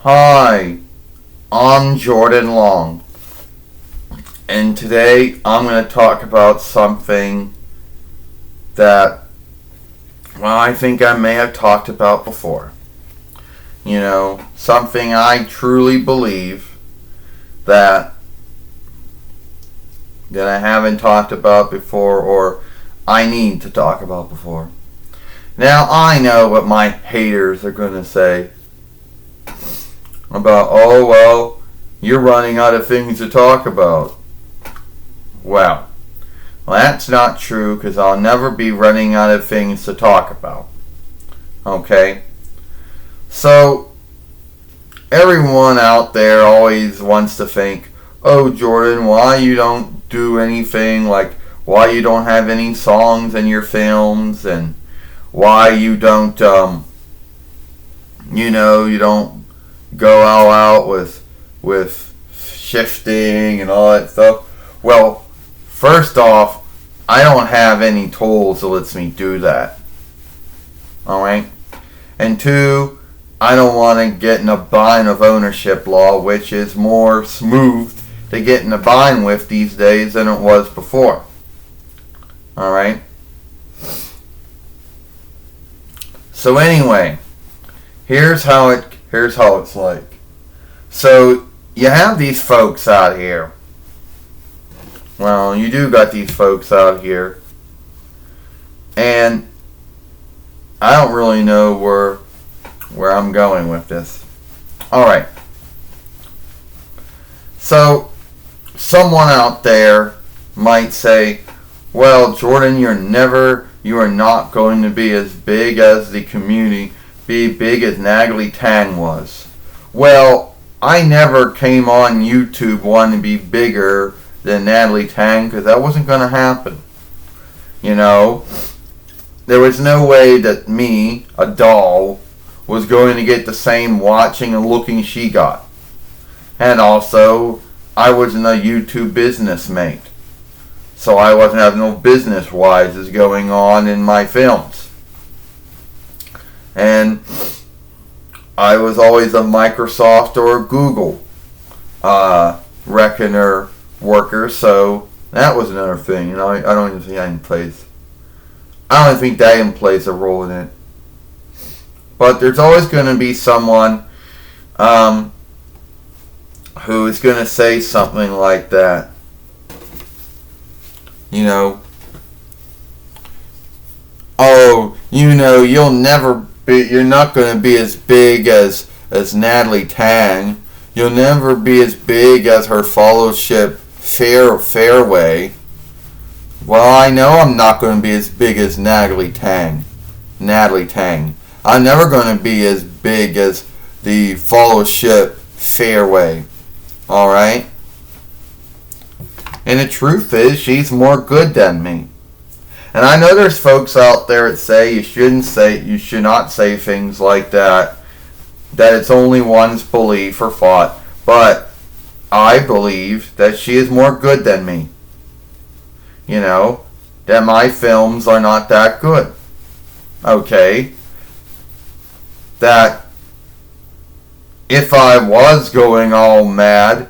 Hi, I'm Jordan Long, and today I'm going to talk about something that, I think I may have talked about before. Something I truly believe that I haven't talked about before, or I need to talk about before. Now, I know what my haters are going to say about, oh, well, you're running out of things to talk about. Well, that's not true, because I'll never be running out of things to talk about. Okay? So, everyone out there always wants to think, oh, Jordan, why you don't do anything, like why you don't have any songs in your films, and why you don't, you don't go all out with shifting and all that stuff. Well, first off, I don't have any tools that lets me do that. Alright? And two, I don't want to get in a bind of ownership law, which is more smooth to get in a bind with these days than it was before. Alright? So anyway, here's how it's like. So you have these folks out here. Well, you do got these folks out here, and I don't really know where I'm going with this. All right. So someone out there might say, "Well, Jordan, you are not going to be as big as the community, be big as Natalie Tran was." Well, I never came on YouTube wanting to be bigger than Natalie Tran, because that wasn't going to happen. There was no way that me, a doll, was going to get the same watching and looking she got. And also, I wasn't a YouTube business mate, so I wasn't having no business wises going on in my films. And I was always a Microsoft or Google reckoner worker, so that was another thing. I don't even think that even plays a role in it. But there's always going to be someone who is going to say something like that. Oh, you're not going to be as big as Natalie Tran. You'll never be as big as her fellowship Fairway. Well, I know I'm not going to be as big as Natalie Tran. I'm never going to be as big as the fellowship Fairway. Alright? And the truth is, she's more good than me. And I know there's folks out there that say you should not say things like that it's only one's belief or thought. But I believe that she is more good than me. That my films are not that good. Okay? That if I was going all mad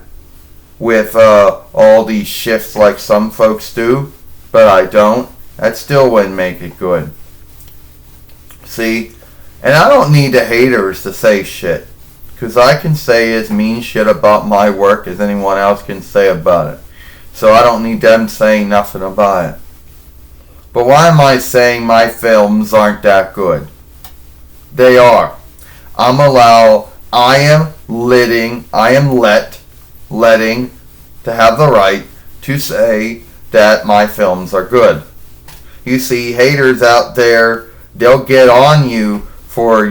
with all these shifts like some folks do, but I don't, that still wouldn't make it good. See? And I don't need the haters to say shit, because I can say as mean shit about my work as anyone else can say about it. So I don't need them saying nothing about it. But why am I saying my films aren't that good? They are. I am letting to have the right to say that my films are good. You see, haters out there, they'll get on you for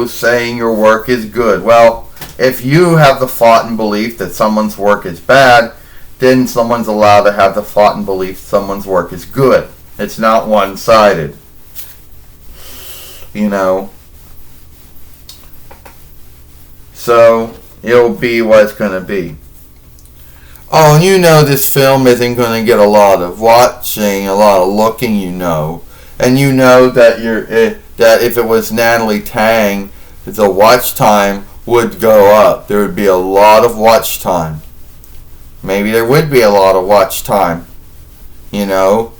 saying your work is good. Well, if you have the thought and belief that someone's work is bad, then someone's allowed to have the thought and belief someone's work is good. It's not one-sided. So, it'll be what it's going to be. Oh, and this film isn't going to get a lot of watching, a lot of looking, and that that if it was Natalie Tran, the watch time would go up. There would be a lot of watch time. Maybe there would be a lot of watch time. You know?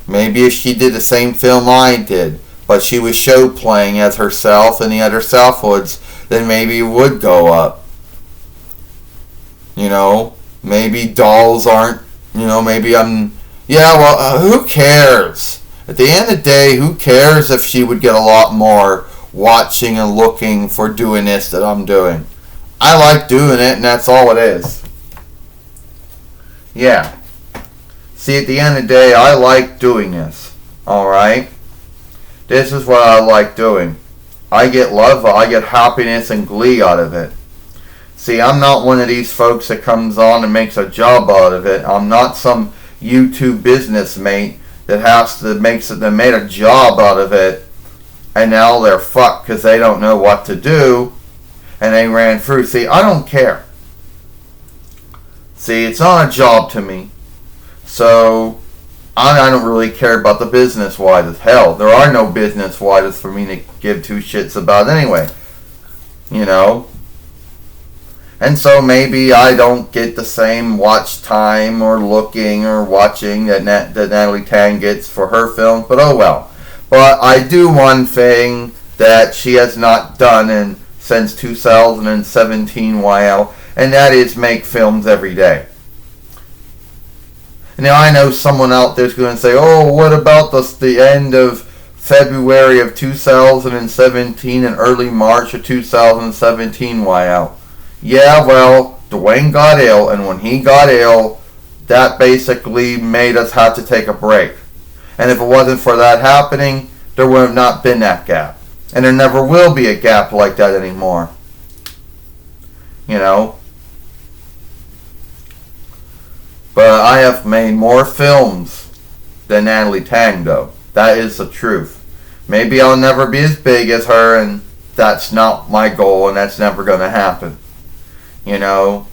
Maybe if she did the same film I did, but she was show playing as herself and the other Southwoods, then maybe it would go up. You know? Maybe dolls aren't, maybe I'm, yeah, well, who cares? At the end of the day, who cares if she would get a lot more watching and looking for doing this that I'm doing? I like doing it, and that's all it is. Yeah. See, at the end of the day, I like doing this. Alright? This is what I like doing. I get love, I get happiness and glee out of it. See, I'm not one of these folks that comes on and makes a job out of it. I'm not some YouTube business mate that made a job out of it, and now they're fucked because they don't know what to do, and they ran through. See, I don't care. See, it's not a job to me. So, I don't really care about the business-wise. Hell, there are no business-wise for me to give two shits about anyway. You know? And so maybe I don't get the same watch time or looking or watching that Natalie Tran gets for her films, but oh well. But I do one thing that she has not done since 2017, wow, and that is make films every day. Now I know someone out there's going to say, oh, what about the end of February of 2017 and early March of 2017, wow. Yeah, well, Dwayne got ill, and when he got ill, that basically made us have to take a break. And if it wasn't for that happening, there would have not been that gap. And there never will be a gap like that anymore. You know? But I have made more films than Natalie Tran, though. That is the truth. Maybe I'll never be as big as her, and that's not my goal, and that's never going to happen. You know,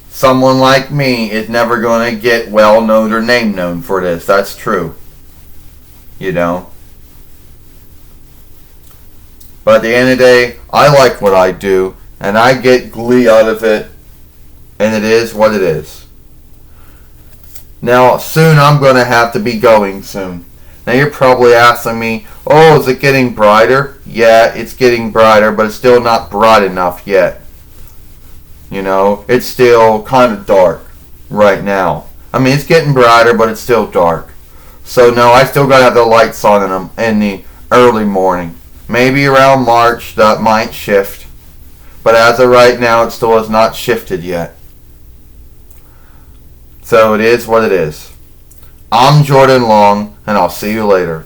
someone like me is never going to get well known or name known for this. That's true. You know. But at the end of the day, I like what I do, and I get glee out of it, and it is what it is. Now, soon I'm going to have to be going soon. Now you're probably asking me, oh, is it getting brighter? Yeah, it's getting brighter, but it's still not bright enough yet. You know, it's still kind of dark right now. I mean, it's getting brighter, but it's still dark. So, no, I still got to have the lights on in the early morning. Maybe around March, that might shift. But as of right now, it still has not shifted yet. So, it is what it is. I'm Jordan Long, and I'll see you later.